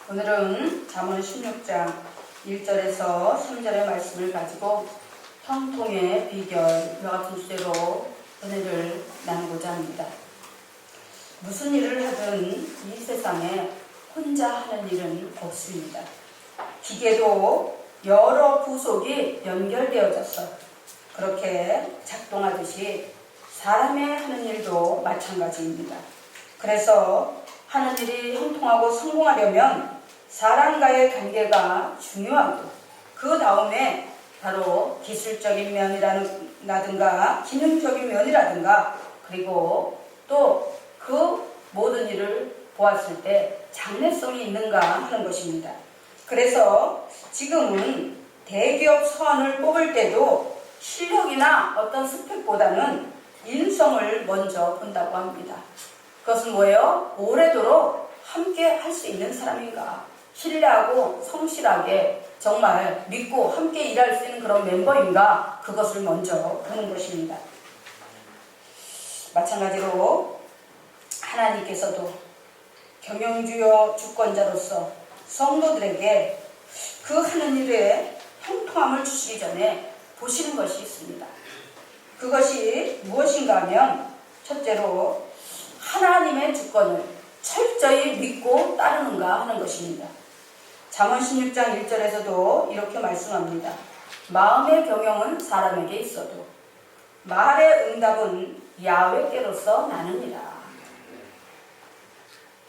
오늘은 잠언 16장 1절에서 3절의 말씀을 가지고 형통의 비결 이와 같은 주제로 은혜를 나누고자 합니다. 무슨 일을 하든 이 세상에 혼자 하는 일은 없습니다. 기계도 여러 부속이 연결되어져서 그렇게 작동하듯이 사람의 하는 일도 마찬가지입니다. 그래서 하는 일이 형통하고 성공하려면 사람과의 관계가 중요하고 그 다음에 바로 기술적인 면이라든가 기능적인 면이라든가 그리고 또 그 모든 일을 보았을 때 장래성이 있는가 하는 것입니다. 그래서 지금은 대기업 사원을 뽑을 때도 실력이나 어떤 스펙보다는 인성을 먼저 본다고 합니다. 그것은 뭐예요? 오래도록 함께 할 수 있는 사람인가, 신뢰하고 성실하게 정말 믿고 함께 일할 수 있는 그런 멤버인가, 그것을 먼저 보는 것입니다. 마찬가지로 하나님께서도 경영주요 주권자로서 성도들에게 그 하는 일에 형통함을 주시기 전에 보시는 것이 있습니다. 그것이 무엇인가 하면 첫째로 하나님의 주권을 철저히 믿고 따르는가 하는 것입니다. 잠언 16장 1절에서도 이렇게 말씀합니다. 마음의 경영은 사람에게 있어도 말의 응답은 야훼께로서 나느니라.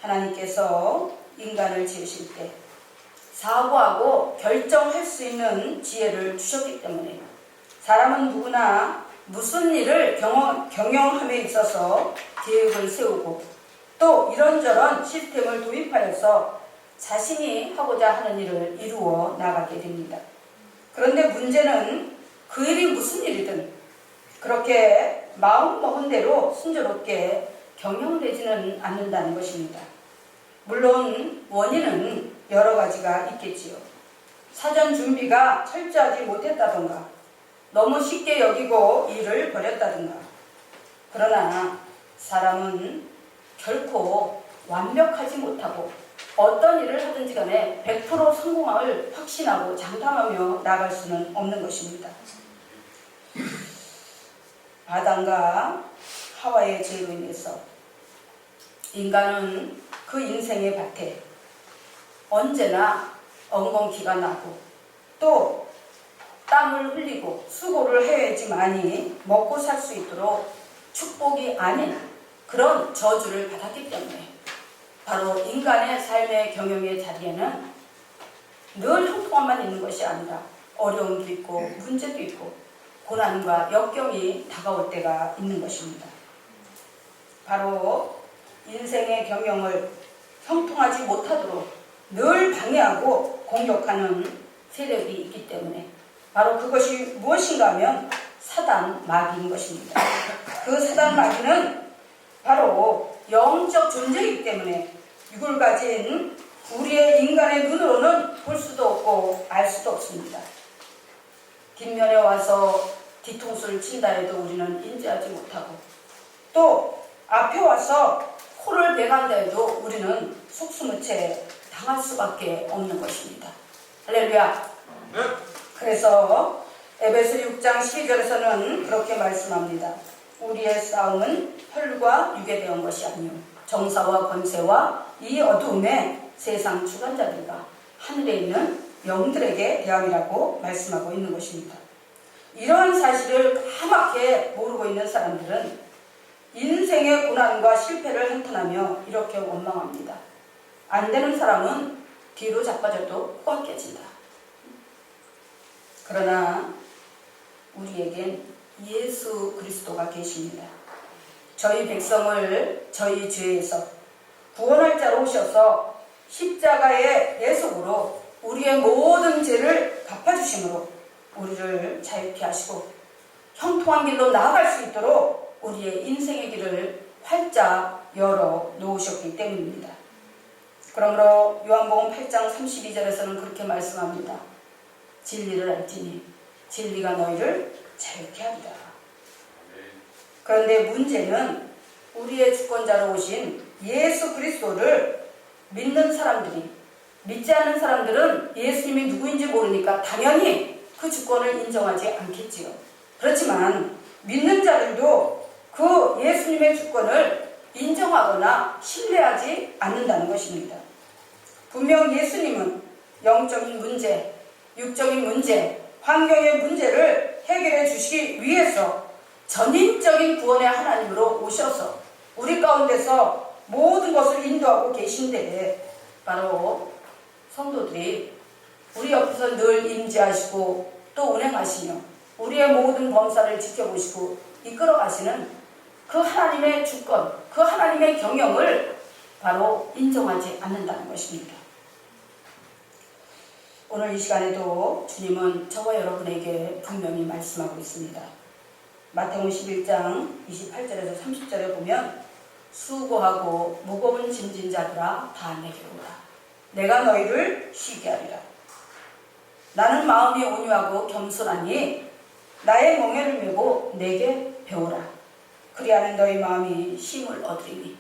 하나님께서 인간을 지으실 때 사고하고 결정할 수 있는 지혜를 주셨기 때문에 사람은 누구나 무슨 일을 경영함에 있어서 계획을 세우고 또 이런저런 시스템을 도입하여서 자신이 하고자 하는 일을 이루어 나가게 됩니다. 그런데 문제는 그 일이 무슨 일이든 그렇게 마음 먹은 대로 순조롭게 경영되지는 않는다는 것입니다. 물론 원인은 여러 가지가 있겠지요. 사전 준비가 철저하지 못했다던가 너무 쉽게 여기고 일을 벌였다든가. 그러나 사람은 결코 완벽하지 못하고 어떤 일을 하든지 간에 100% 성공함을 확신하고 장담하며 나갈 수는 없는 것입니다. 아담과 하와의 죄로 인해서 인간은 그 인생의 밭에 언제나 엉겅퀴가 나고 또 땀을 흘리고 수고를 해야지만이 먹고 살 수 있도록 축복이 아닌 그런 저주를 받았기 때문에 바로 인간의 삶의 경영의 자리에는 늘 형통함만 있는 것이 아니라 어려움도 있고 문제도 있고 고난과 역경이 다가올 때가 있는 것입니다. 바로 인생의 경영을 형통하지 못하도록 늘 방해하고 공격하는 세력이 있기 때문에 바로 그것이 무엇인가 하면 사단 마귀인 것입니다. 그 사단 마귀는 바로 영적 존재이기 때문에 이걸 가진 우리의 인간의 눈으로는 볼 수도 없고 알 수도 없습니다. 뒷면에 와서 뒤통수를 친다 해도 우리는 인지하지 못하고 또 앞에 와서 코를 베간다 해도 우리는 속수무책 당할 수밖에 없는 것입니다. 할렐루야. 네. 그래서 에베소 6장 12절에서는 그렇게 말씀합니다. 우리의 싸움은 혈과 육에 대한 것이 아니요 정사와 권세와 이 어두움의 세상 주관자들과 하늘에 있는 영들에게 대함이라고 말씀하고 있는 것입니다. 이러한 사실을 까맣게 모르고 있는 사람들은 인생의 고난과 실패를 한탄하며 이렇게 원망합니다. 안 되는 사람은 뒤로 자빠져도 코가 깨진다. 그러나 우리에겐 예수 그리스도가 계십니다. 저희 백성을 저희 죄에서 구원할 자로 오셔서 십자가의 대속으로 우리의 모든 죄를 갚아주심으로 우리를 자유케 하시고 형통한 길로 나아갈 수 있도록 우리의 인생의 길을 활짝 열어 놓으셨기 때문입니다. 그러므로 요한복음 8장 32절에서는 그렇게 말씀합니다. 진리를 알지니 진리가 너희를 자유케 하리라. 그런데 문제는 우리의 주권자로 오신 예수 그리스도를 믿는 사람들이 믿지 않는 사람들은 예수님이 누구인지 모르니까 당연히 그 주권을 인정하지 않겠지요. 그렇지만 믿는 자들도 그 예수님의 주권을 인정하거나 신뢰하지 않는다는 것입니다. 분명 예수님은 영적인 문제, 육적인 문제, 환경의 문제를 해결해 주시기 위해서 전인적인 구원의 하나님으로 오셔서 우리 가운데서 모든 것을 인도하고 계신데, 바로 성도들이 우리 옆에서 늘 임재하시고 또 운행하시며 우리의 모든 범사를 지켜보시고 이끌어 가시는 그 하나님의 주권, 그 하나님의 경영을 바로 인정하지 않는다는 것입니다. 오늘 이 시간에도 주님은 저와 여러분에게 분명히 말씀하고 있습니다. 마태복음 11장 28절에서 30절에 보면 수고하고 무거운 짐진 자들아 다 내게로 오라. 내가 너희를 쉬게 하리라. 나는 마음이 온유하고 겸손하니 나의 멍에를 메고 내게 배우라. 그리하면 너희 마음이 쉼을 얻으리니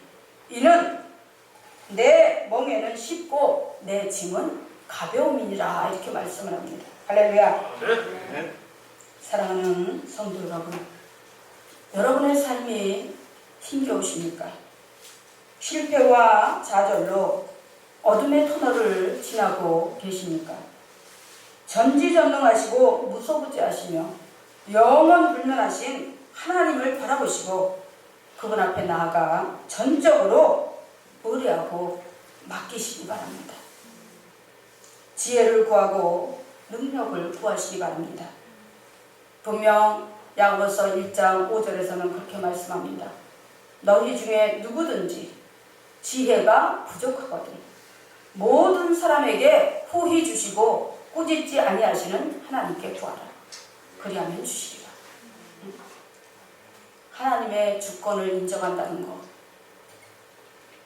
이는 내 멍에는 쉽고 내 짐은 가벼움이니라. 이렇게 말씀을 합니다. 할렐루야. 네. 사랑하는 성도 여러분, 여러분의 삶이 힘겨우십니까? 실패와 좌절로 어둠의 터널을 지나고 계십니까? 전지전능하시고 무소부지하시며 영원 불면하신 하나님을 바라보시고 그분 앞에 나아가 전적으로 의뢰하고 맡기시기 바랍니다. 지혜를 구하고 능력을 구하시기 바랍니다. 분명 야고보서 1장 5절에서는 그렇게 말씀합니다. 너희 중에 누구든지 지혜가 부족하거든 모든 사람에게 후히 주시고 꾸짖지 아니하시는 하나님께 구하라. 그리하면 주시리라. 하나님의 주권을 인정한다는 것,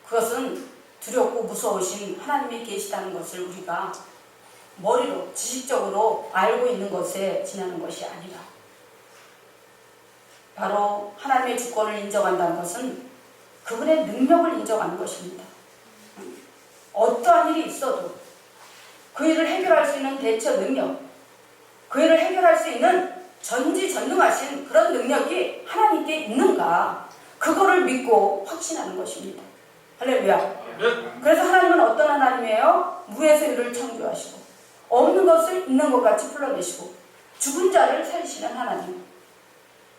그것은 두렵고 무서우신 하나님이 계시다는 것을 우리가 머리로 지식적으로 알고 있는 것에 지나는 것이 아니라, 바로 하나님의 주권을 인정한다는 것은 그분의 능력을 인정하는 것입니다. 어떠한 일이 있어도 그 일을 해결할 수 있는 대처 능력, 그 일을 해결할 수 있는 전지전능하신 그런 능력이 하나님께 있는가, 그거를 믿고 확신하는 것입니다. 할렐루야. 그래서 하나님은 어떤 하나님이에요? 무에서 유를 창조하시고 없는 것을 있는 것 같이 불러내시고 죽은 자를 살리시는 하나님,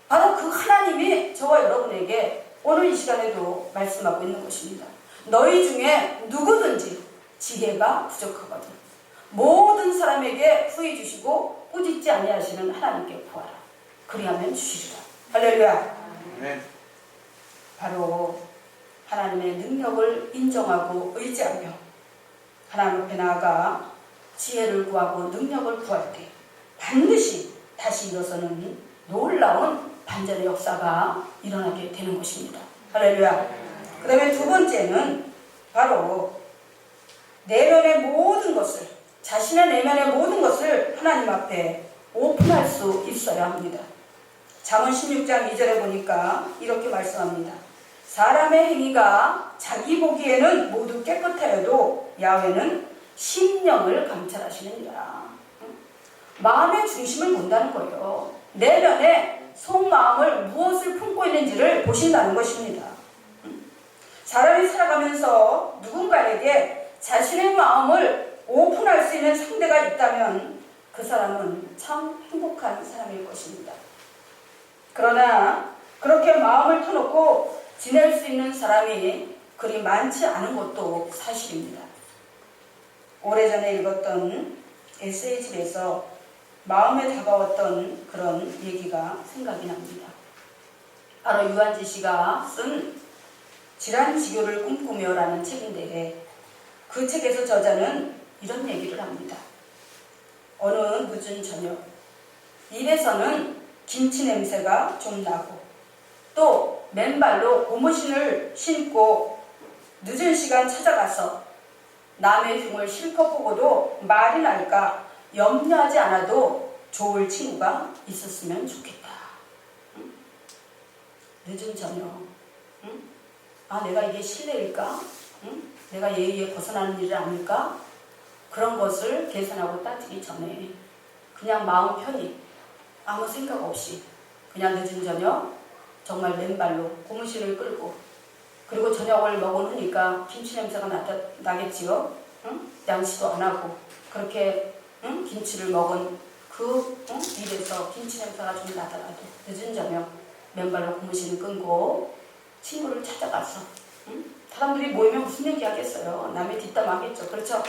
바로 그 하나님이 저와 여러분에게 오늘 이 시간에도 말씀하고 있는 것입니다. 너희 중에 누구든지 지혜가 부족하거든 모든 사람에게 후히 주시고 꾸짖지 아니하시는 하나님께 구하라. 그리하면 주시리라. 할렐루야. 네. 바로 하나님의 능력을 인정하고 의지하며 하나님 앞에 나아가 지혜를 구하고 능력을 구할 때 반드시 다시 일어서는 놀라운 반전의 역사가 일어나게 되는 것입니다. 할렐루야. 그 다음에 두 번째는 바로 내면의 모든 것을, 자신의 내면의 모든 것을 하나님 앞에 오픈할 수 있어야 합니다. 잠언 16장 2절에 보니까 이렇게 말씀합니다. 사람의 행위가 자기 보기에는 모두 깨끗하여도 야훼는 심령을 감찰하시느니라. 마음의 중심을 본다는 거예요. 내면에 속마음을 무엇을 품고 있는지를 보신다는 것입니다. 사람이 살아가면서 누군가에게 자신의 마음을 오픈할 수 있는 상대가 있다면 그 사람은 참 행복한 사람일 것입니다. 그러나 그렇게 마음을 터놓고 지낼 수 있는 사람이 그리 많지 않은 것도 사실입니다. 오래전에 읽었던 에세이집에서 마음에 다가왔던 그런 얘기가 생각이 납니다. 바로 유한지 씨가 쓴 질환지교를 꿈꾸며 라는 책인데, 그 책에서 저자는 이런 얘기를 합니다. 어느 늦은 저녁, 입에서는 김치 냄새가 좀 나고 또 맨발로 고무신을 신고 늦은 시간 찾아가서 남의 흉을 실컷 보고도 말이 날까 염려하지 않아도 좋을 친구가 있었으면 좋겠다. 응? 늦은 저녁, 응? 아, 내가 이게 실례일까? 응? 내가 예의에 벗어나는 일은 아닐까? 그런 것을 계산하고 따지기 전에 그냥 마음 편히 아무 생각 없이 그냥 늦은 저녁 정말 맨발로 고무신을 끌고 그리고 저녁을 먹으니까 김치 냄새가 나겠지요. 응? 양치도 안 하고 그렇게 응? 김치를 먹은 그 응? 입에서 김치 냄새가 좀 나더라도 늦은 저녁 맨발로 고무신을 끌고 친구를 찾아가서 응? 사람들이 모이면 무슨 얘기 하겠어요. 남의 뒷담 하겠죠. 그렇죠?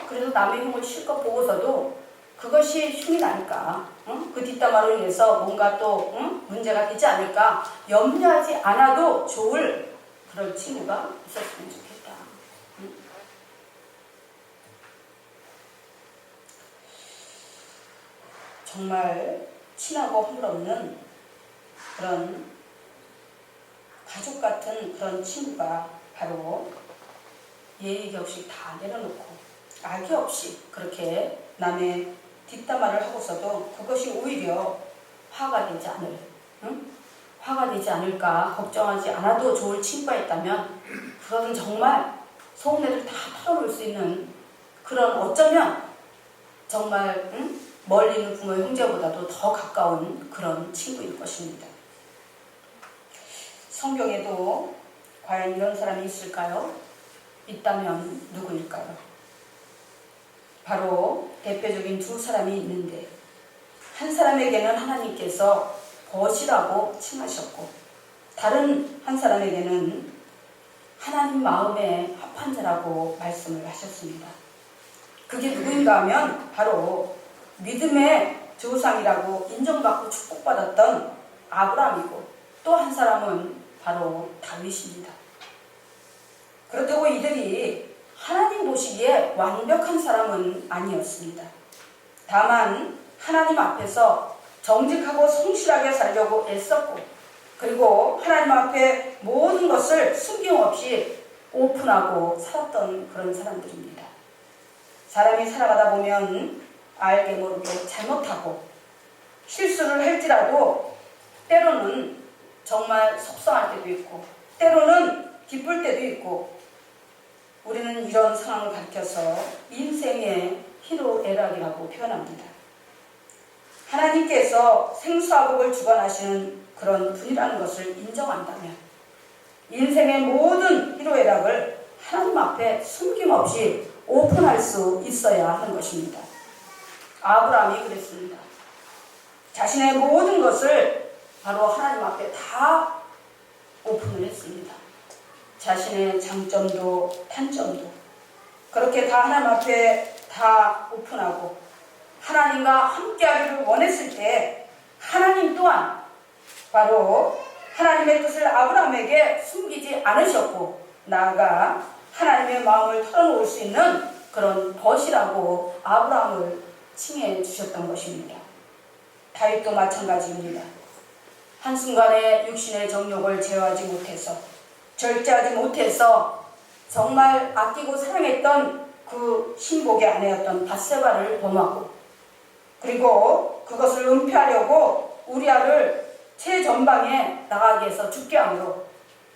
그래서 남의 흉을 실컷 보고서도 그것이 흉이 날까? 응? 그 뒷담화로 인해서 뭔가 또 응? 문제가 되지 않을까? 염려하지 않아도 좋을 그런 친구가 있었으면 좋겠다. 응? 정말 친하고 허물없는 그런 가족 같은 그런 친구가 바로 예의격식 다 내려놓고 악의 없이 그렇게 남의 뒷담화를 하고서도 그것이 오히려 화가 되지 않을, 응? 화가 되지 않을까 걱정하지 않아도 좋을 친구가 있다면 그건 정말 속내를 다 털어놓을 수 있는 그런 어쩌면 정말 응? 멀리 있는 부모 형제보다도 더 가까운 그런 친구일 것입니다. 성경에도 과연 이런 사람이 있을까요? 있다면 누구일까요? 바로 대표적인 두 사람이 있는데 한 사람에게는 하나님께서 벗이라고 칭하셨고 다른 한 사람에게는 하나님 마음에 합한 자라고 말씀을 하셨습니다. 그게 누구인가 하면 바로 믿음의 조상이라고 인정받고 축복받았던 아브라함이고 또 한 사람은 바로 다윗입니다. 그렇다고 이들이 하나님 보시기에 완벽한 사람은 아니었습니다. 다만 하나님 앞에서 정직하고 성실하게 살려고 애썼고 그리고 하나님 앞에 모든 것을 숨김없이 오픈하고 살았던 그런 사람들입니다. 사람이 살아가다 보면 알게 모르게 잘못하고 실수를 할지라도 때로는 정말 속상할 때도 있고 때로는 기쁠 때도 있고 우리는 이런 상황을 가르쳐서 인생의 희로애락이라고 표현합니다. 하나님께서 생사복을 주관하시는 그런 분이라는 것을 인정한다면 인생의 모든 희로애락을 하나님 앞에 숨김없이 오픈할 수 있어야 하는 것입니다. 아브라함이 그랬습니다. 자신의 모든 것을 바로 하나님 앞에 다 오픈을 했습니다. 자신의 장점도 단점도 그렇게 다 하나님 앞에 다 오픈하고 하나님과 함께하기를 원했을 때 하나님 또한 바로 하나님의 뜻을 아브라함에게 숨기지 않으셨고 나아가 하나님의 마음을 털어놓을 수 있는 그런 벗이라고 아브라함을 칭해 주셨던 것입니다. 다윗도 마찬가지입니다. 한순간에 육신의 정욕을 제어하지 못해서 절제하지 못해서 정말 아끼고 사랑했던 그 신복의 아내였던 밧세바를 범하고 그리고 그것을 은폐하려고 우리아를 최전방에 나가게 해서 죽게 함으로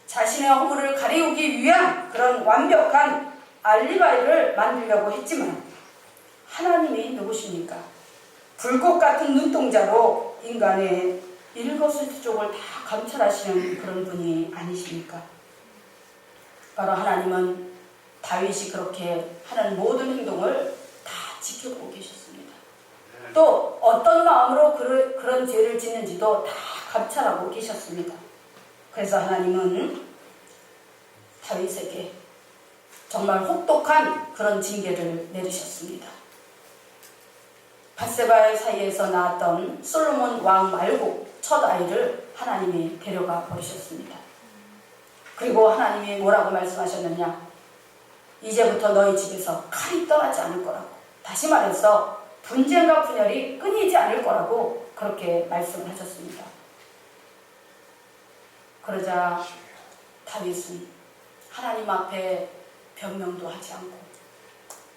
자신의 허물을 가리우기 위한 그런 완벽한 알리바이를 만들려고 했지만 하나님이 누구십니까? 불꽃 같은 눈동자로 인간의 일거수일투족을 다 감찰하시는 그런 분이 아니십니까? 바로 하나님은 다윗이 그렇게 하는 모든 행동을 다 지켜보고 계셨습니다. 또 어떤 마음으로 그런 죄를 짓는지도 다 감찰하고 계셨습니다. 그래서 하나님은 다윗에게 정말 혹독한 그런 징계를 내리셨습니다. 밧세바의 사이에서 낳았던 솔로몬 왕 말고 첫 아이를 하나님이 데려가 버리셨습니다. 그리고 하나님이 뭐라고 말씀하셨느냐? 이제부터 너희 집에서 칼이 떠나지 않을 거라고. 다시 말해서 분쟁과 분열이 끊이지 않을 거라고 그렇게 말씀을 하셨습니다. 그러자 다윗은 하나님 앞에 변명도 하지 않고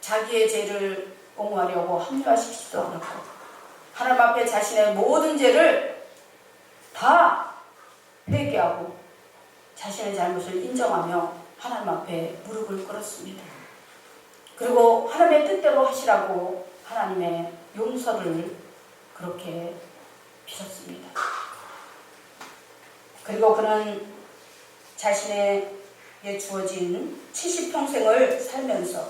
자기의 죄를 옹호하려고 합리화시키지도 않았고 하나님 앞에 자신의 모든 죄를 다 회개하고 자신의 잘못을 인정하며 하나님 앞에 무릎을 꿇었습니다. 그리고 하나님의 뜻대로 하시라고 하나님의 용서를 그렇게 빌었습니다. 그리고 그는 자신에게 주어진 70평생을 살면서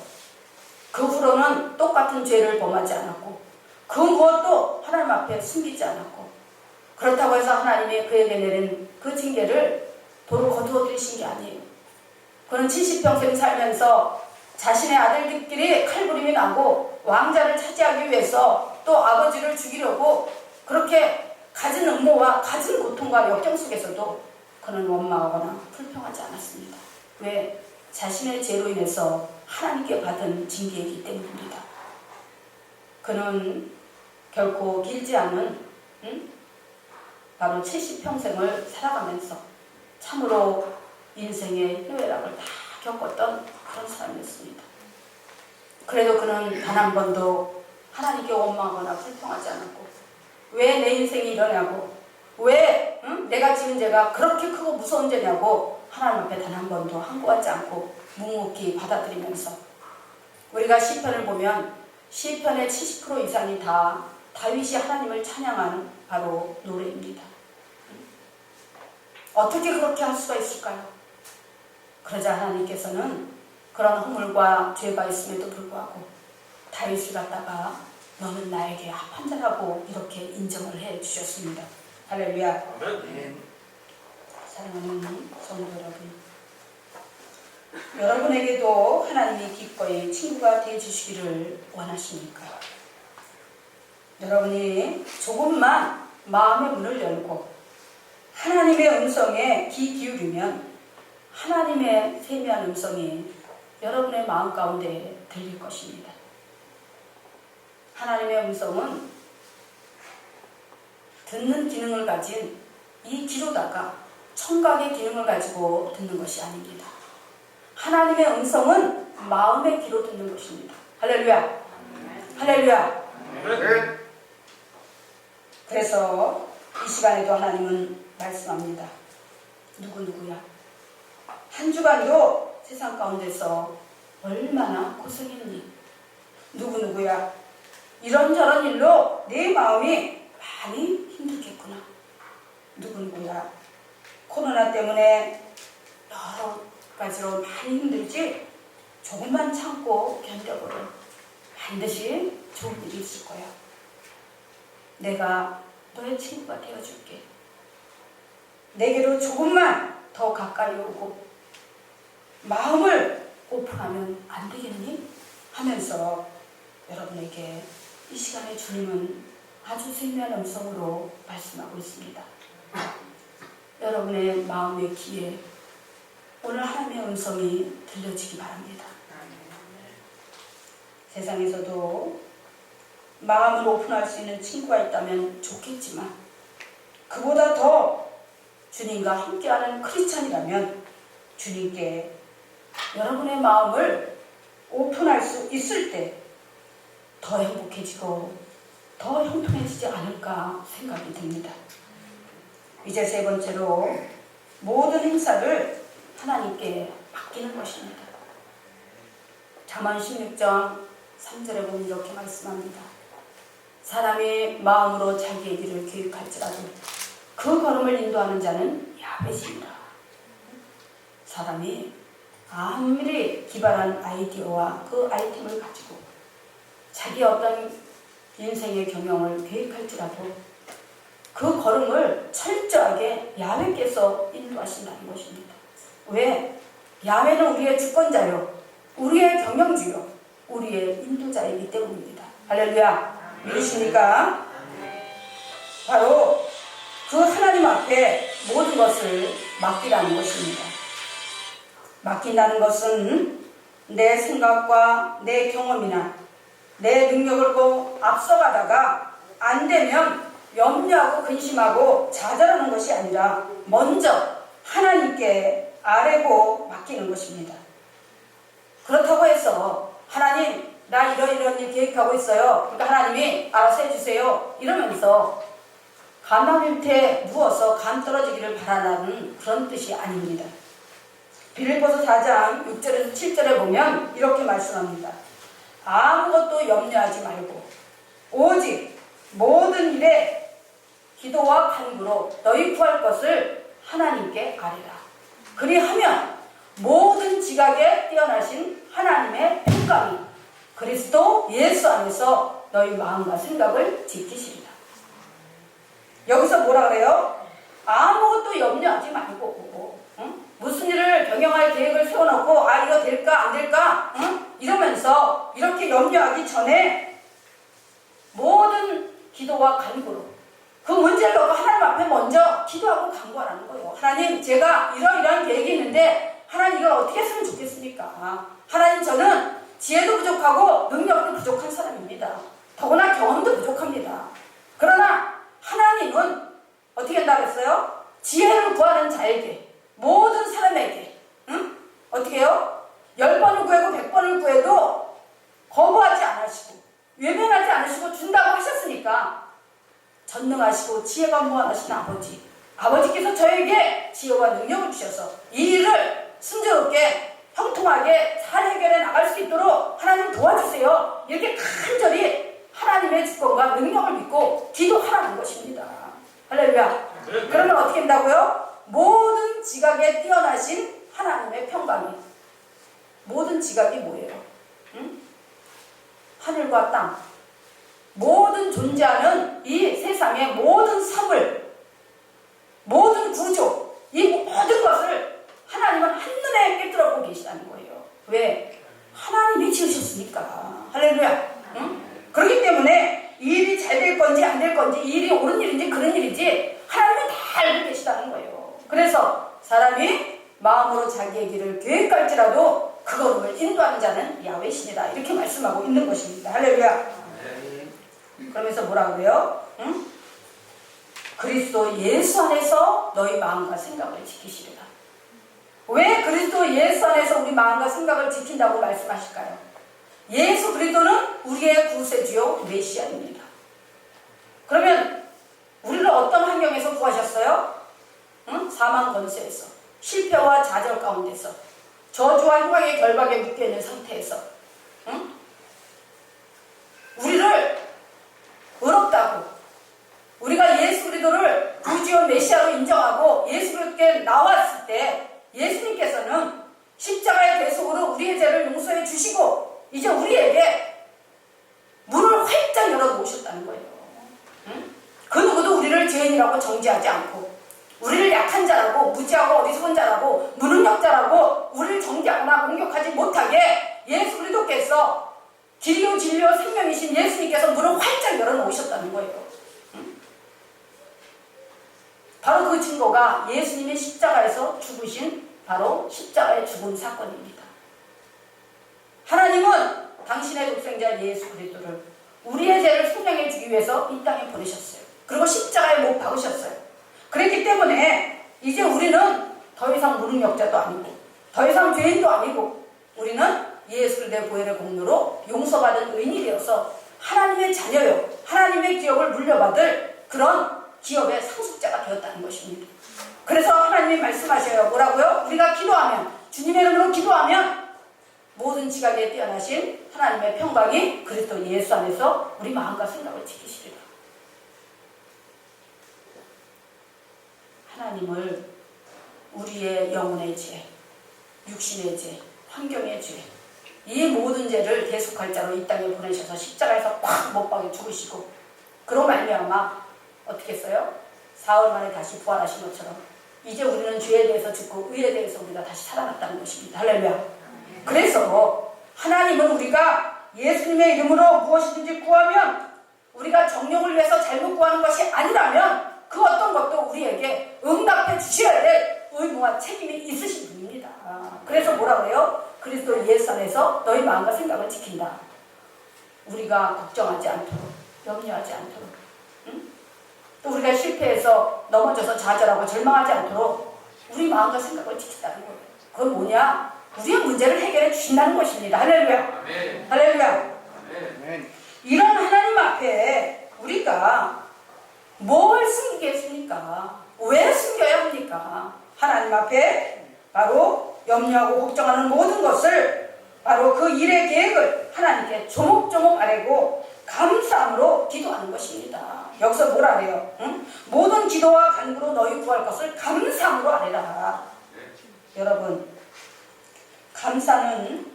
그 후로는 똑같은 죄를 범하지 않았고 그 무엇도 하나님 앞에 숨기지 않았고, 그렇다고 해서 하나님이 그에게 내린 그 징계를 도로 거두어 들이신 게 아니에요. 그는 70평생 살면서 자신의 아들들끼리 칼부림이 나고 왕자를 차지하기 위해서 또 아버지를 죽이려고 그렇게 가진 음모와 가진 고통과 역경 속에서도 그는 원망하거나 불평하지 않았습니다. 왜? 자신의 죄로 인해서 하나님께 받은 징계이기 때문입니다. 그는 결코 길지 않은 바로 70평생을 살아가면서 참으로 인생의 희노애락을 다 겪었던 그런 사람이었습니다. 그래도 그는 단 한 번도 하나님께 원망하거나 불평하지 않았고, 왜 내 인생이 이러냐고, 왜 내가 지은 죄가 그렇게 크고 무서운 죄냐고 하나님 앞에 단 한 번도 항거하지 않고 묵묵히 받아들이면서, 우리가 시편을 보면 시편의 70% 이상이 다 다윗이 하나님을 찬양하는 바로 노래입니다. 어떻게 그렇게 할 수가 있을까요? 그러자 하나님께서는 그런 허물과 죄가 있음에도 불구하고 다윗을 갖다가 너는 나에게 합한 자라고 이렇게 인정을 해 주셨습니다. 할렐루야. 아멘. 사랑하는 성도 여러분, 여러분에게도 하나님이 기꺼이 친구가 되어 주시기를 원하십니까? 여러분이 조금만 마음의 문을 열고 하나님의 음성에 귀 기울이면 하나님의 세미한 음성이 여러분의 마음 가운데 들릴 것입니다. 하나님의 음성은 듣는 기능을 가진 이 귀로다가 청각의 기능을 가지고 듣는 것이 아닙니다. 하나님의 음성은 마음의 귀로 듣는 것입니다. 할렐루야. 할렐루야. 그래서 이 시간에도 하나님은 말씀합니다. 누구야? 한 주간도 세상 가운데서 얼마나 고생했니? 누구야? 이런저런 일로 내 마음이 많이 힘들겠구나. 누구야? 코로나 때문에 여러 가지로 많이 힘들지? 조금만 참고 견뎌보려. 반드시 좋은 일이 있을 거야. 내가 너의 친구가 되어줄게. 내게로 조금만 더 가까이 오고 마음을 오픈하면 안 되겠니? 하면서 여러분에게 이 시간에 주님은 아주 생명한 음성으로 말씀하고 있습니다. 여러분의 마음의 귀에 오늘 하나님의 음성이 들려지기 바랍니다. 세상에서도 마음을 오픈할 수 있는 친구가 있다면 좋겠지만, 그보다 더 주님과 함께하는 크리스찬이라면 주님께 여러분의 마음을 오픈할 수 있을 때 더 행복해지고 더 형통해지지 않을까 생각이 듭니다. 이제 세 번째로 모든 행사를 하나님께 맡기는 것입니다. 잠언 16장 3절에 보면 이렇게 말씀합니다. 사람이 마음으로 자기의 길을 계획할지라도 그 걸음을 인도하는 자는 야벳이니라. 사람이 아무리 기발한 아이디어와 그 아이템을 가지고 자기 어떤 인생의 경영을 계획할지라도 그 걸음을 철저하게 야훼께서 인도하신다는 것입니다. 왜? 야훼는 우리의 주권자요, 우리의 경영주요, 우리의 인도자이기 때문입니다. 할렐루야. 믿으십니까? 바로 그 하나님 앞에 모든 것을 맡기라는 것입니다. 맡긴다는 것은 내 생각과 내 경험이나 내 능력을 보고 앞서가다가 안 되면 염려하고 근심하고 좌절하는 것이 아니라 먼저 하나님께 아뢰고 맡기는 것입니다. 그렇다고 해서 하나님, 나 이런 일 계획하고 있어요. 그러니까 하나님이 알아서 해주세요. 이러면서 가마 밑에 누워서 감 떨어지기를 바라는 그런 뜻이 아닙니다. 빌립보서 4장 6절에서 7절에 보면 이렇게 말씀합니다. 아무것도 염려하지 말고 오직 모든 일에 기도와 간구로 너희 구할 것을 하나님께 아뢰라. 그리하면 모든 지각에 뛰어나신 하나님의 평강이 그리스도 예수 안에서 너희 마음과 생각을 지키시리라. 여기서 뭐라 그래요? 아무것도 염려하지 말고 무슨 일을 병행할 계획을 세워놓고 이거 될까 안 될까 이러면서 이렇게 염려하기 전에 모든 기도와 간구로 그 문제를 놓고 하나님 앞에 먼저 기도하고 간구하라는 거예요. 하나님, 제가 이러이러한 계획이 있는데 하나님 이걸 어떻게 했으면 좋겠습니까? 하나님, 저는 지혜도 부족하고 능력도 부족한 사람입니다. 더구나 경험도 부족합니다. 그러나 하나님은 어떻게 한다고 했어요? 지혜를 구하는 자에게, 모든 사람에게 어떻게 해요? 10번을 구하고 100번을 구해도 거부하지 않으시고 외면하지 않으시고 준다고 하셨으니까 전능하시고 지혜가 무한하신 아버지께서 저에게 지혜와 능력을 주셔서 이 일을 순조롭게 형통하게 잘 해결해 나갈 수 있도록 하나님 도와주세요. 이렇게 간절히 하나님의 주권과 능력을 믿고 기도하라는 것입니다. 할렐루야. 그러면 어떻게 된다고요? 모든 지각에 뛰어나신 하나님의 평강이. 모든 지각이 뭐예요? 하늘과 땅, 모든 존재하는 이 세상의 모든 사물, 모든 구조, 이 모든 것을 하나님은 한눈에 깨뜨려보고 계시다는 거예요. 왜? 하나님이 지으셨으니까. 할렐루야. 그렇기 때문에 이 일이 잘 될 건지 안 될 건지, 이 일이 옳은 일인지 그런 일인지 하나님은 다 알고 계시다는 거예요. 그래서 사람이 마음으로 자기의 길을 계획할지라도 그 걸음을 인도하는 자는 야훼신이다. 이렇게 말씀하고 있는 것입니다. 할렐루야. 그러면서 뭐라 그래요? 그리스도 예수 안에서 너희 마음과 생각을 지키시리라. 왜 그리스도 예수 안에서 우리 마음과 생각을 지킨다고 말씀하실까요? 예수 그리스도는 우리의 구세주요 메시아입니다. 그러면 우리를 어떤 환경에서 구하셨어요? 사망 권세에서, 실패와 좌절 가운데서, 저주와 희망의 결박에 묶여있는 상태에서 우리를 의롭다고, 우리가 예수 그리스도를 구주요 메시아로 인정하고 예수 그리스도께 나왔을 때 예수님께서는 십자가의 대속으로 우리의 죄를 용서해 주시고 이제 우리에게 문을 활짝 열어놓으셨다는 거예요. 그 누구도 우리를 죄인이라고 정죄하지 않고, 우리를 약한 자라고, 무지하고 어리석은 자라고, 무능력자라고 우리를 정죄하거나 공격하지 못하게 예수 그리스도께서 길이요 진리요 생명이신 예수님께서 문을 활짝 열어놓으셨다는 거예요. 바로 그 증거가 예수님이 십자가에서 죽으신 바로 십자가의 죽음 사건입니다. 하나님은 당신의 독생자 예수 그리스도를 우리의 죄를 소명해 주기 위해서 이 땅에 보내셨어요. 그리고 십자가에 못 박으셨어요. 그렇기 때문에 이제 우리는 더 이상 무능력자도 아니고 더 이상 죄인도 아니고 우리는 예수 그리스도의 보혈의 공로로 용서받은 의인이 되어서 하나님의 자녀요, 하나님의 기업을 물려받을 그런 기업의 상속자가 되었다는 것입니다. 그래서 하나님이 말씀하셔요. 뭐라고요? 우리가 기도하면, 주님의 이름으로 기도하면 모든 지각에 뛰어나신 하나님의 평강이 그리스도 예수 안에서 우리 마음과 생각을 지키시리라. 하나님을 우리의 영혼의 죄, 육신의 죄, 환경의 죄, 이 모든 죄를 대속할 자로 이 땅에 보내셔서 십자가에서 꽉 못 박여 죽으시고, 그로 말미암아 어떻게 했어요? 사흘 만에 다시 부활하신 것처럼 이제 우리는 죄에 대해서 죽고 의에 대해서 우리가 다시 살아났다는 것입니다. 할렐루야. 그래서 하나님은 우리가 예수님의 이름으로 무엇이든지 구하면, 우리가 정욕을 위해서 잘못 구하는 것이 아니라면 그 어떤 것도 우리에게 응답해 주셔야 될 의무와 책임이 있으신 분입니다. 그래서 뭐라 그래요? 그리스도 예수 안에서 너희 마음과 생각을 지킨다. 우리가 걱정하지 않도록, 염려하지 않도록, 또 우리가 실패해서 넘어져서 좌절하고 절망하지 않도록 우리 마음과 생각을 지킨다는 거예요. 그건 뭐냐? 우리의 문제를 해결해 주신다는 것입니다. 할렐루야. 아멘. 할렐루야. 아멘. 이런 하나님 앞에 우리가 뭘 숨기겠습니까? 왜 숨겨야 합니까? 하나님 앞에 바로 염려하고 걱정하는 모든 것을 바로 그 일의 계획을 하나님께 조목조목 아뢰고 감사함으로 기도하는 것입니다. 여기서 뭐라 그래요? 응? 모든 기도와 간구로 너희 구할 것을 감사함으로 아뢰라. 여러분, 감사는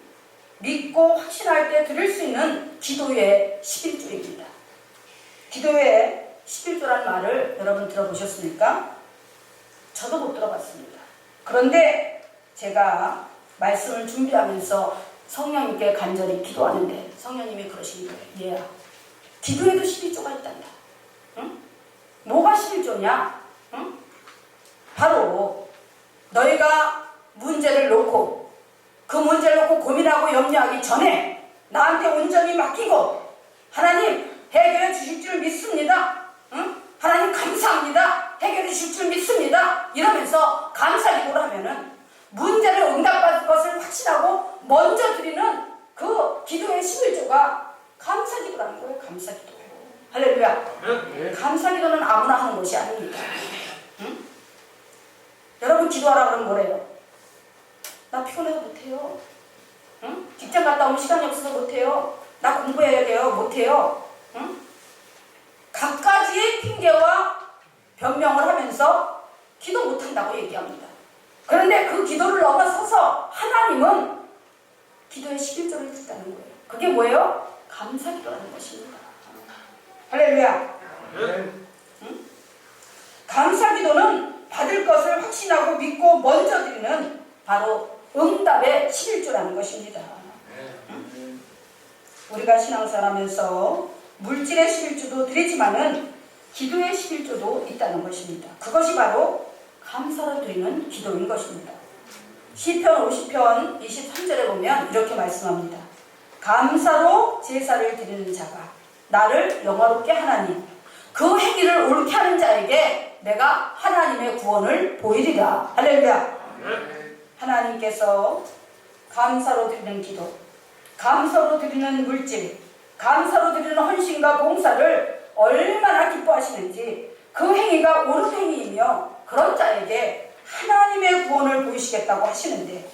믿고 확신할 때 드릴 수 있는 기도의 11조입니다. 기도의 11조라는 말을 여러분 들어보셨습니까? 저도 못 들어봤습니다. 그런데 제가 말씀을 준비하면서 성령님께 간절히 기도하는데 성령님이 그러시는 거예요. 얘야, 기도에도 11조가 있단다. 응? 뭐가 11조냐? 응? 바로 너희가 문제를 놓고 그 문제를 놓고 고민하고 염려하기 전에 나한테 온전히 맡기고 하나님 해결해 주실 줄 믿습니다. 응? 하나님 감사합니다. 해결해 주실 줄 믿습니다. 이러면서 감사 기도를 하면은 문제를 응답받을 것을 확신하고 먼저 드리는 그 기도의 11조가 감사 기도라는 거예요. 감사 기도. 할렐루야. 감사 기도는 아무나 하는 것이 아닙니다. 응? 여러분 기도하라 그러면 뭐래요? 나 피곤해서 못해요. 응? 직장 갔다 오면 시간이 없어서 못해요. 나 공부해야 돼요. 못해요. 응? 갖가지의 핑계와 변명을 하면서 기도 못한다고 얘기합니다. 그런데 그 기도를 넘어서서 하나님은 기도의 11조를 듣다는 거예요. 그게 뭐예요? 감사 기도라는 것입니다. 할렐루야. 응? 감사 기도는 받을 것을 확신하고 믿고 먼저 드리는 바로 응답의 11조라는 것입니다. 응? 우리가 신앙생활하면서 물질의 11조도 드리지만은 기도의 11조도 있다는 것입니다. 그것이 바로 감사로 드리는 기도인 것입니다. 시편 50편 23절에 보면 이렇게 말씀합니다. 감사로 제사를 드리는 자가 나를 영화롭게 하나니 그 행위를 옳게 하는 자에게 내가 하나님의 구원을 보이리라. 할렐루야. 하나님께서 감사로 드리는 기도, 감사로 드리는 물질, 감사로 드리는 헌신과 봉사를 얼마나 기뻐하시는지 그 행위가 옳은 행위이며 그런 자에게 하나님의 구원을 보이시겠다고 하시는데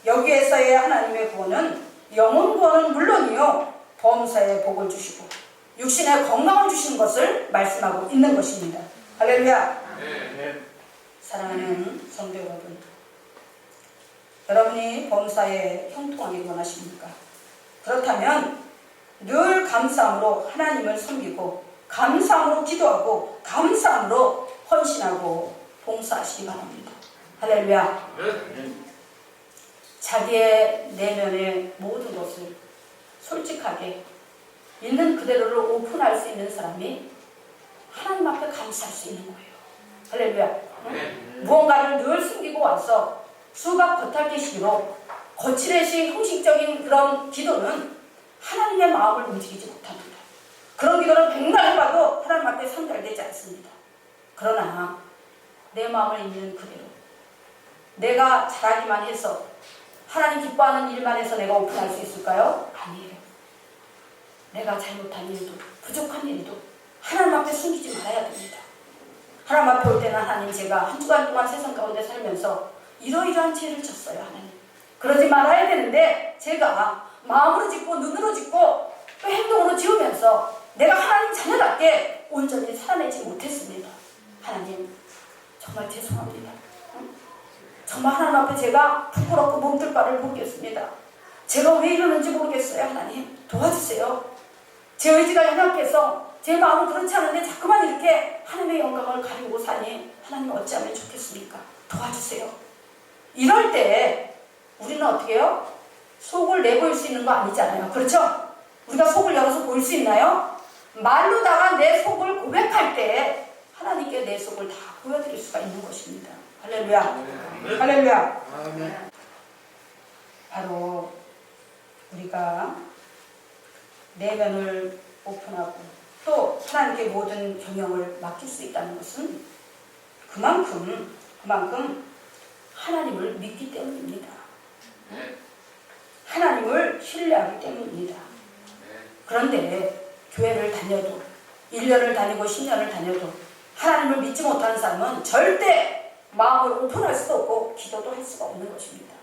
여기에서의 하나님의 구원은 영혼 구원은 물론이요 범사에 복을 주시고 육신의 건강을 주신 것을 말씀하고 있는 것입니다. 할렐루야. 사랑하는 성도 여러분, 여러분이 범사에 형통하기 원하십니까? 그렇다면 늘 감사함으로 하나님을 섬기고 감사함으로 기도하고 감사함으로 헌신하고 봉사하시기 바랍니다. 할렐루야. 자기의 내면의 모든 것을 솔직하게 있는 그대로를 오픈할 수 있는 사람이 하나님 앞에 감사할 수 있는 거예요. 할렐루야. 무언가를 늘 숨기고 와서 수박 겉핥기식으로 거칠애식 형식적인 그런 기도는 하나님의 마음을 움직이지 못합니다. 그런 기도는 백날 해봐도 하나님 앞에 상달되지 않습니다. 그러나 내 마음을 있는 그대로 내가 잘하기만 해서 하나님 기뻐하는 일만 해서 내가 오픈할 수 있을까요? 아니에요. 내가 잘못한 일도 부족한 일도 하나님 앞에 숨기지 말아야 됩니다. 하나님 앞에 올 때는 하나님 제가 한 주간 동안 세상 가운데 살면서 이러이러한 죄를 졌어요. 하나님 그러지 말아야 되는데 제가 마음으로 짓고 눈으로 짓고 또 행동으로 지으면서 내가 하나님 자녀답게 온전히 살아내지 못했습니다. 하나님 정말 죄송합니다. 정말 하나님 앞에 제가 부끄럽고 몸둘 바를 모르겠습니다. 제가 왜 이러는지 모르겠어요. 하나님 도와주세요. 제 의지가 연약해서 제 마음은 그렇지 않은데 자꾸만 이렇게 하나님의 영광을 가리고 사니 하나님 어찌하면 좋겠습니까? 도와주세요. 이럴 때 우리는 어떻게 해요? 속을 내보일 수 있는 거 아니잖아요. 그렇죠? 우리가 속을 열어서 보일 수 있나요? 말로다가 내 속을 고백할 때 하나님께 내 속을 다 보여드릴 수가 있는 것입니다. 할렐루야. 할렐루야. 바로 우리가 내면을 오픈하고 또 하나님께 모든 경영을 맡길 수 있다는 것은 그만큼 하나님을 믿기 때문입니다. 하나님을 신뢰하기 때문입니다. 그런데 교회를 다녀도 1년을 다니고 10년을 다녀도 하나님을 믿지 못하는 사람은 절대 마음을 오픈할 수도 없고 기도도 할 수가 없는 것입니다.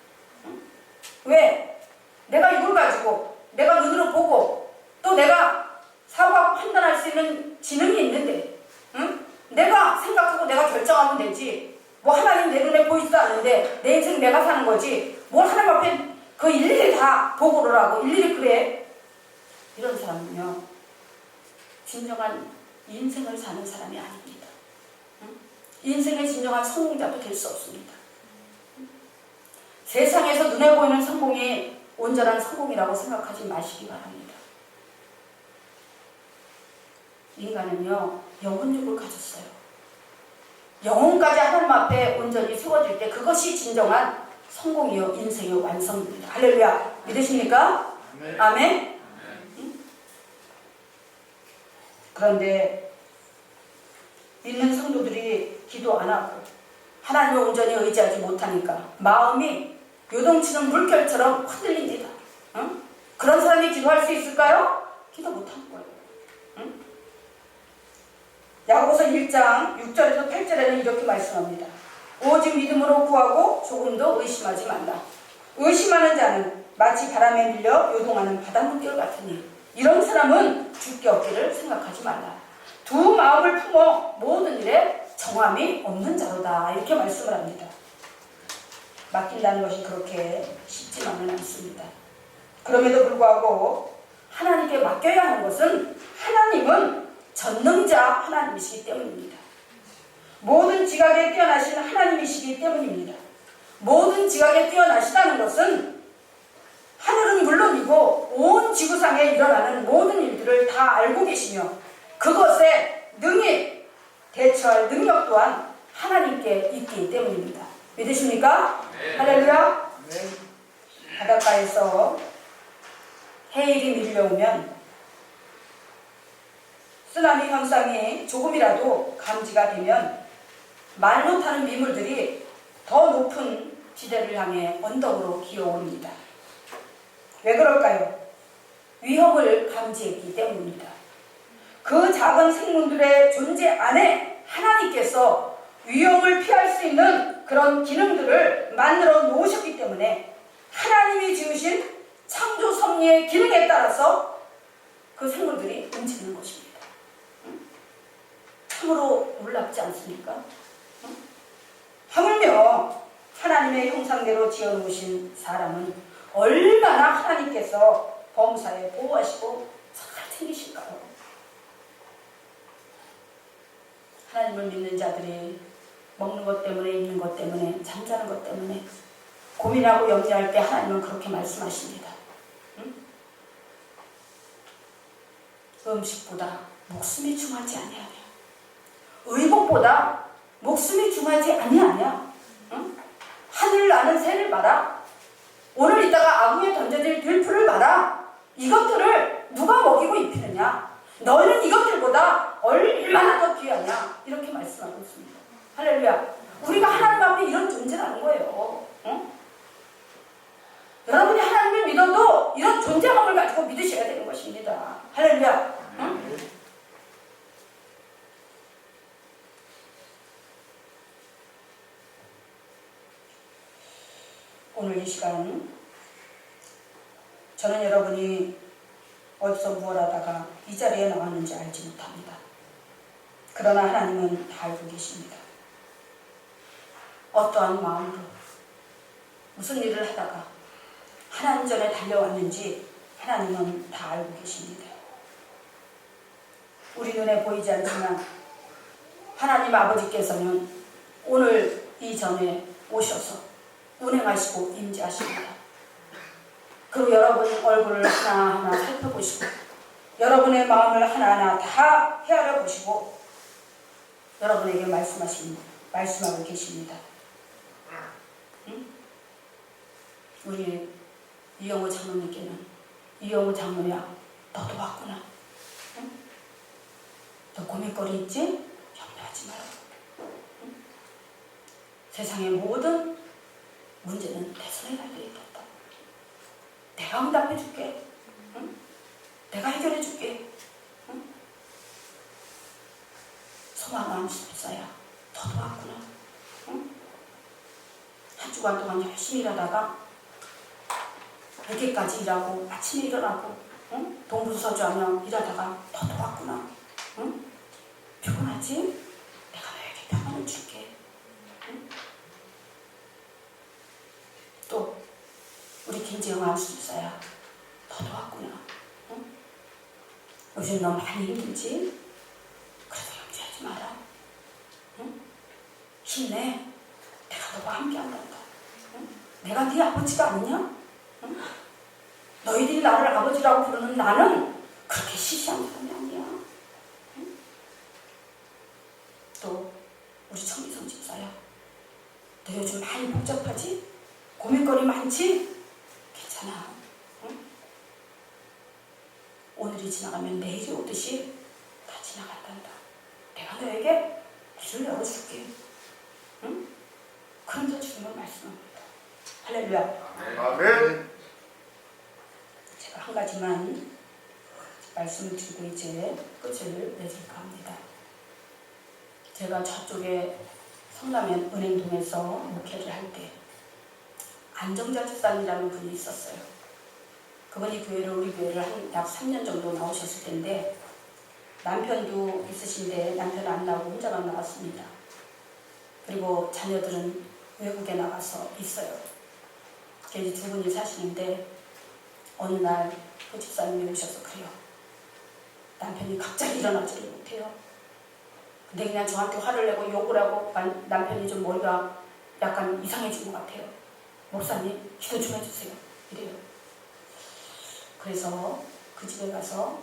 왜? 내가 이걸 가지고 내가 눈으로 보고 또 내가 사고하고 판단할 수 있는 지능이 있는데, 응? 내가 생각하고 내가 결정하면 되지. 뭐 하나님 내 눈에 보이지도 않는데 내 인생 내가 사는 거지. 뭘 하나님 앞에 그 일일이 다 보고를 하고 일일이 그래. 이런 사람은요, 진정한 인생을 사는 사람이 아닙니다. 응? 인생의 진정한 성공자도 될 수 없습니다. 세상에서 눈에 보이는 성공이 온전한 성공이라고 생각하지 마시기 바랍니다. 인간은요, 영혼육을 가졌어요. 영혼까지 하나님 앞에 온전히 세워질 때 그것이 진정한 성공이요, 인생의 완성입니다. 할렐루야. 믿으십니까? 아멘. 아멘? 응? 그런데 믿는 성도들이 기도 안 하고 하나님을 온전히 의지하지 못하니까 마음이 요동치는 물결처럼 흔들립니다. 응? 그런 사람이 기도할 수 있을까요? 기도 못하는 거예요. 응? 야고보서 1장 6절에서 8절에는 이렇게 말씀합니다. 오직 믿음으로 구하고 조금도 의심하지 말라. 의심하는 자는 마치 바람에 밀려 요동하는 바닷물결 같으니 이런 사람은 죽게 없기를 생각하지 말라. 두 마음을 품어 모든 일에 정함이 없는 자로다. 이렇게 말씀을 합니다. 맡긴다는 것이 그렇게 쉽지만은 않습니다. 그럼에도 불구하고 하나님께 맡겨야 하는 것은 하나님은 전능자 하나님이시기 때문입니다. 모든 지각에 뛰어나신 하나님이시기 때문입니다. 모든 지각에 뛰어나시다는 것은 하늘은 물론이고 온 지구상에 일어나는 모든 일들을 다 알고 계시며 그것에 능히 대처할 능력 또한 하나님께 있기 때문입니다. 믿으십니까? 네. 할렐루야. 네. 바닷가에서 해일이 밀려오면 쓰나미 현상이 조금이라도 감지가 되면 말로 타는 미물들이 더 높은 지대를 향해 언덕으로 기어오릅니다. 왜 그럴까요? 위험을 감지했기 때문입니다. 그 작은 생물들의 존재 안에 하나님께서 위험을 피할 수 있는 그런 기능들을 만들어 놓으셨기 때문에 하나님이 지으신 창조 섭리의 기능에 따라서 그 생물들이 움직이는 것입니다. 참으로 놀랍지 않습니까? 하물며 하나님의 형상대로 지어놓으신 사람은 얼마나 하나님께서 범사에 보호하시고 잘 챙기실까요? 하나님을 믿는 자들이 먹는 것 때문에, 입는 것 때문에, 잠자는 것 때문에 고민하고 염려할 때 하나님은 그렇게 말씀하십니다. 응? 음식보다 목숨이 중하지 아니하냐. 의복보다 목숨이 중하지 아니하냐. 응? 하늘을 나는 새를 봐라. 오늘 이따가 아궁이에 던져질 들풀을 봐라. 이것들을 누가 먹이고 입히느냐. 너희는 이것들보다 얼마나 더 귀하냐. 이렇게 말씀하고 있습니다. 할렐루야. 우리가 하나님 앞에 이런 존재라는 거예요. 응? 여러분이 하나님을 믿어도 이런 존재감을 가지고 믿으셔야 되는 것입니다. 할렐루야. 응? 오늘 이 시간 저는 여러분이 어디서 무엇 하다가 이 자리에 나왔는지 알지 못합니다. 그러나 하나님은 다 알고 계십니다. 어떠한 마음으로 무슨 일을 하다가 하나님 전에 달려왔는지 하나님은 다 알고 계십니다. 우리 눈에 보이지 않지만 하나님 아버지께서는 오늘 이전에 오셔서 운행하시고 임재하십니다. 그리고 여러분 얼굴을 하나하나 살펴보시고 여러분의 마음을 하나하나 다 헤아려 보시고 여러분에게 말씀하고 계십니다. 응? 우리 이영호 장로님께는 이영호 장로야, 너도 왔구나. 응? 너 고민거리 있지? 염려하지 마라. 응? 세상의 모든 문제는 내 손에 달려있다. 내가 응답해 줄게. 응? 내가 해결해 줄게. 응? 소망한 집사야, 너도 왔구나. 응? 한 주간 동안 열심히 일하다가 늦게까지 일하고 아침에 일어나고 응? 동부서주하며 일하다가 더 돌았구나. 응? 피곤하지? 내가 너에게 평안을 줄게. 응? 또 우리 김지영 안수집사야 더 도왔구나. 응? 요즘 너 많이 힘들지? 그래도 염려하지 마라. 응? 힘내. 내가 너와 함께 한단다. 응? 내가 네 아버지가 아니냐? 응? 너희들이 나를 아버지라고 부르는 나는 그렇게 시시한 사람이 아니야. 응? 또 우리 청미성 집사야. 너 요즘 많이 복잡하지? 고민거리 많지? 괜찮아. 응? 오늘이 지나가면 내일이 오듯이 다 지나간단다. 내가 너에게 길을 열어줄게. 응? 그런데 주님은 말씀합니다. 할렐루야. 아멘. 제가 한 가지만 말씀을 드리고 이제 끝을 맺을까 합니다. 제가 저쪽에 성남의 은행동에서 목회를 할 때 안정자 집사님이라는 분이 있었어요. 그분이 우리 교회를 한 약 3년 정도 나오셨을 텐데 남편도 있으신데 남편은 안 나오고 혼자만 나왔습니다. 그리고 자녀들은 외국에 나가서 있어요. 그래서 두 분이 사시는데 어느 날 그 집사님이 오셔서 그래요. 남편이 갑자기 일어나지를 못해요. 근데 그냥 저한테 화를 내고 욕을 하고 남편이 좀 머리가 약간 이상해진 것 같아요. 목사님 기도 좀 해주세요. 이래요. 그래서 그 집에 가서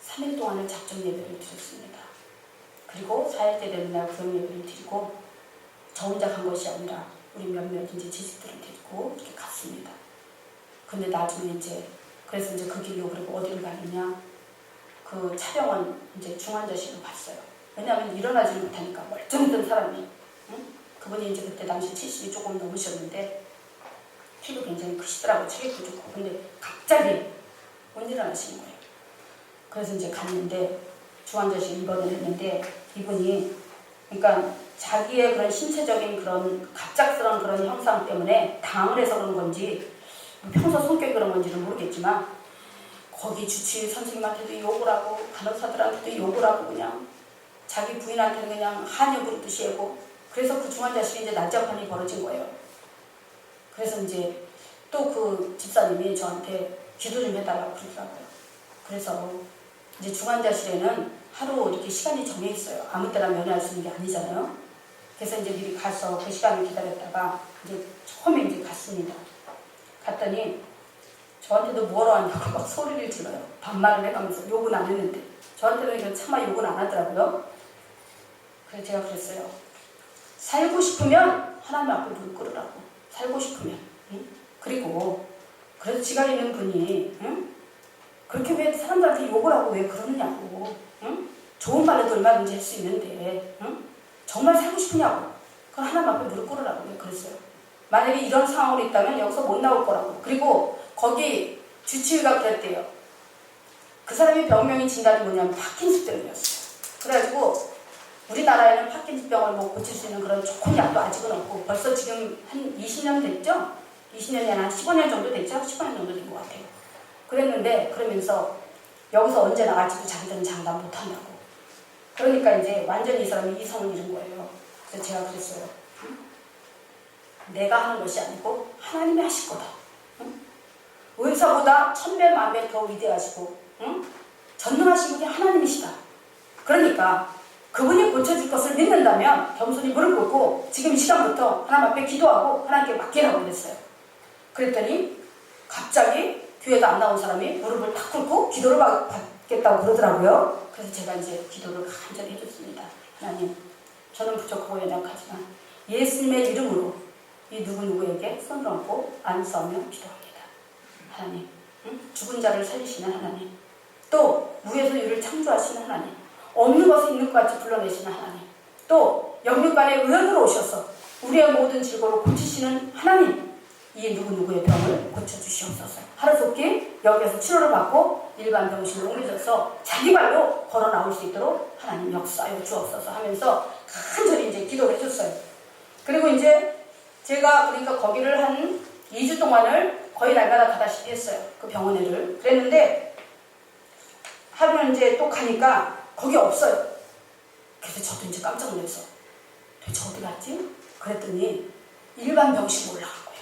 3일 동안을 작정 예배를 드렸습니다. 그리고 4일째 되는 날 구역 예배를 드리고 저 혼자 간 것이 아니라 우리 몇몇 이제 지식들을 데리고 이렇게 갔습니다. 근데 나중에 그래서 그 길로 그리고 어디를 가느냐 그 차병원 중환자실을 갔어요. 왜냐하면 일어나지 못하니까 멀쩡했던 사람이 응? 그분이 그때 당시 70이 조금 넘으셨는데 키도 굉장히 크시더라고요. 체격도 좋고. 근데 갑자기 못 일어나시는 거예요. 그래서 갔는데 중환자실 입원을 했는데 이분이 그러니까 자기의 그런 신체적인 그런 갑작스러운 그런 형상 때문에 당을 해서 그런 건지 평소 성격이 그런 건지는 모르겠지만 거기 주치의 선생님한테도 욕을 하고 간호사들한테도 욕을 하고 그냥 자기 부인한테는 그냥 한여 부르듯이 하고 그래서 그 중환자실에 난장판이 벌어진 거예요. 그래서 또 그 집사님이 저한테 기도 좀 해달라고 그러더라고요. 그래서 중환자실에는 하루 이렇게 시간이 정해 있어요. 아무 때나 면회할 수 있는 게 아니잖아요. 그래서 미리 가서 그 시간을 기다렸다가 처음에 갔습니다. 갔더니 저한테도 뭐라 하냐고 막 소리를 질러요. 반말을 해가면서 욕은 안 했는데 저한테는 차마 욕은 안 하더라고요. 그래서 제가 그랬어요. 살고 싶으면 하나님 앞에 무릎 꿇으라고. 살고 싶으면. 응? 그리고 그래도 지가 있는 분이 응? 그렇게 왜 사람들한테 욕을 하고 왜 그러느냐고. 응? 좋은 말에도 얼마든지 할 수 있는데 응? 정말 살고 싶으냐고. 그럼 하나님 앞에 무릎 꿇으라고 그랬어요. 만약에 이런 상황으로 있다면 여기서 못 나올 거라고. 그리고 거기 주치의가 그랬대요. 그 사람이 병명이 진단이 뭐냐면 파킨슨병이었어요. 그래가지고 우리나라에는 파킨슨병을 고칠 수 있는 그런 좋은 약도 아직은 없고 벌써 지금 한 20년 됐죠? 20년이 아니라 한 15년 정도 됐죠? 15년 정도 된 것 같아요. 그랬는데 그러면서 여기서 언제 나갈지도 자기들은 장담 못한다고. 그러니까 완전히 이 사람이 이성을 잃은 거예요. 그래서 제가 그랬어요. 응? 내가 하는 것이 아니고 하나님이 하실 거다. 응? 의사보다 1000배 만배 더 위대하시고 응? 전능하신 분이 하나님이시다. 그러니까 그분이 고쳐줄 것을 믿는다면 겸손히 무릎 꿇고 지금 이 시간부터 하나님 앞에 기도하고 하나님께 맡기라고 그랬어요. 그랬더니 갑자기 교회도 안 나온 사람이 무릎을 탁 꿇고 기도를 받겠다고 그러더라고요. 그래서 제가 기도를 간절히 해줬습니다. 하나님, 저는 부족하고 연약하지만 예수님의 이름으로 이 누구누구에게 손을 얹고 안수하며 기도합니다. 하나님, 응? 죽은 자를 살리시는 하나님, 또 무에서 유를 창조하시는 하나님, 없는 것을 있는 것 같이 불러내시는 하나님, 또 영육간의 의원으로 오셔서 우리의 모든 질고를 고치시는 하나님, 이 누구누구의 병을 고쳐주시옵소서. 하루속히 여기에서 치료를 받고 일반 병실로 옮겨져서 자기 발로 걸어 나올 수 있도록 하나님 역사하여 주옵소서 하면서 간절히 기도를 해줬어요. 그리고 제가 그러니까 거기를 한 2주 동안을 거의 날마다 가다시피 했어요. 그 병원에를. 그랬는데 하루는 이제 또 가니까 거기 없어요. 그래서 저도 이제 깜짝 놀라서 도대체 어디 갔지? 그랬더니 일반 병실로 올라간 거예요.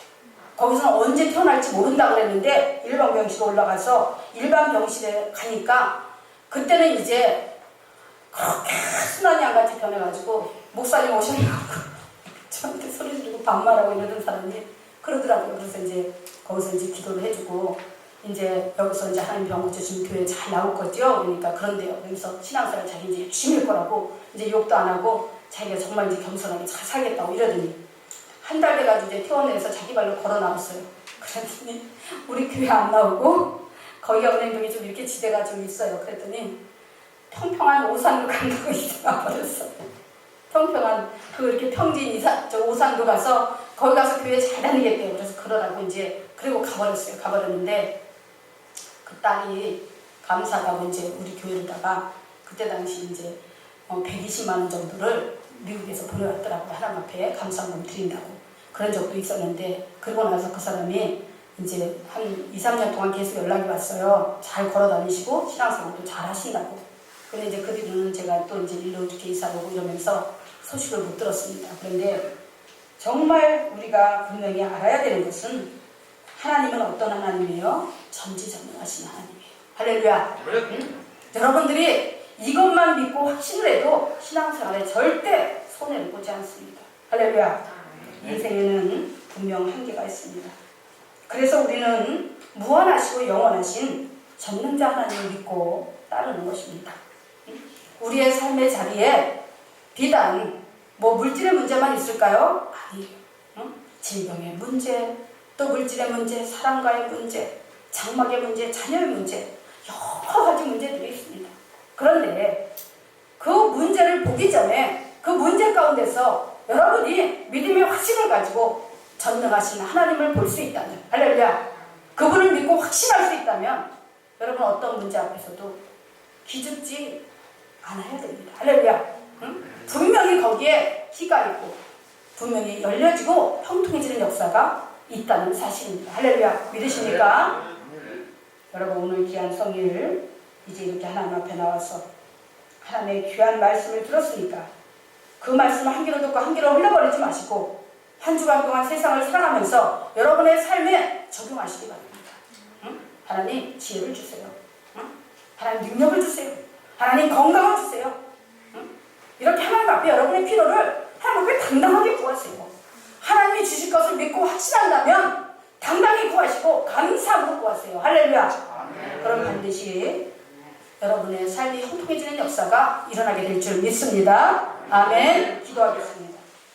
거기서는 언제 태어날지 모른다고 그랬는데 일반 병실로 올라가서 일반 병실에 가니까 그때는 이제 그렇게 순환이 안같이 변해가지고 목사님 오셔가지고 저한테 소리 지르고 반말하고 이러던 사람이 그러더라고요. 그래서 이제 거기서 이제 기도를 해주고 이제 여기서 이제 하나님 병 주신 교회 잘 나올 거죠. 그러니까 그런데요. 여기서 신앙생활 자기 이제 열심히 할 거라고 이제 욕도 안 하고 자기가 정말 이제 겸손하게 잘 살겠다고 이러더니 한 달 돼가지고 이제 퇴원해서 자기 발로 걸어 나왔어요. 그랬더니 우리 교회 안 나오고 거기가 은행동이 좀 이렇게 지대가 좀 있어요. 그랬더니 평평한 오산로 간다고 이사가 버렸어. 평평한 그 이렇게 평진 저 오산도 가서 거기 가서 교회 잘 다니겠대요. 그래서 그러라고 이제 그리고 가버렸어요. 가버렸는데 그 딸이 감사하다고 이제 우리 교회로다가 그때 당시 이제 120만 원 정도를 미국에서 보내왔더라고요. 하나님 앞에 감사금 드린다고. 그런 적도 있었는데 그러고 나서 그 사람이 이제 한 2, 3년 동안 계속 연락이 왔어요. 잘 걸어 다니시고 신앙생활도 잘 하신다고. 근데 이제 그 뒤로는 제가 또 이제 일로 이렇게 이사를 오고 이러면서 소식을 못 들었습니다. 그런데 정말 우리가 분명히 알아야 되는 것은 하나님은 어떤 하나님이에요? 전지전능하신 하나님이에요. 할렐루야. 응? 여러분들이 이것만 믿고 확신을 해도 신앙생활에 절대 손해를 보지 않습니다. 할렐루야. 인생에는 분명 한계가 있습니다. 그래서 우리는 무한하시고 영원하신 전능자 하나님을 믿고 따르는 것입니다. 우리의 삶의 자리에 비단 뭐 물질의 문제만 있을까요? 아니에요. 질병의 문제, 또 물질의 문제, 사랑과의 문제, 장막의 문제, 자녀의 문제, 여러 가지 문제들이 있습니다. 그런데 그 문제를 보기 전에 그 문제 가운데서 여러분이 믿음의 확신을 가지고 전능하신 하나님을 볼 수 있다면, 할렐루야, 그분을 믿고 확신할 수 있다면 여러분 어떤 문제 앞에서도 기죽지 않아야 됩니다. 할렐루야. 응? 분명히 거기에 희가 있고 분명히 열려지고 형통해지는 역사가 있다는 사실입니다. 할렐루야. 믿으십니까? 여러분 오늘 귀한 성일 이제 이렇게 하나님 앞에 나와서 하나님의 귀한 말씀을 들었으니까 그 말씀을 한 귀로 듣고 한 귀로 흘려버리지 마시고 한 주간 동안 세상을 살아가면서 여러분의 삶에 적용하시기 바랍니다. 응? 하나님 지혜를 주세요. 응? 하나님 능력을 주세요. 하나님 건강을 주세요. 응? 이렇게 하나님 앞에 여러분의 필요를 하나님 앞에 당당하게 구하세요. 하나님이 주실 것을 믿고 확신한다면 당당히 구하시고 감사함으로 구하세요. 할렐루야. 그럼 반드시 여러분의 삶이 형통해지는 역사가 일어나게 될 줄 믿습니다. 아멘. 기도하겠습니다.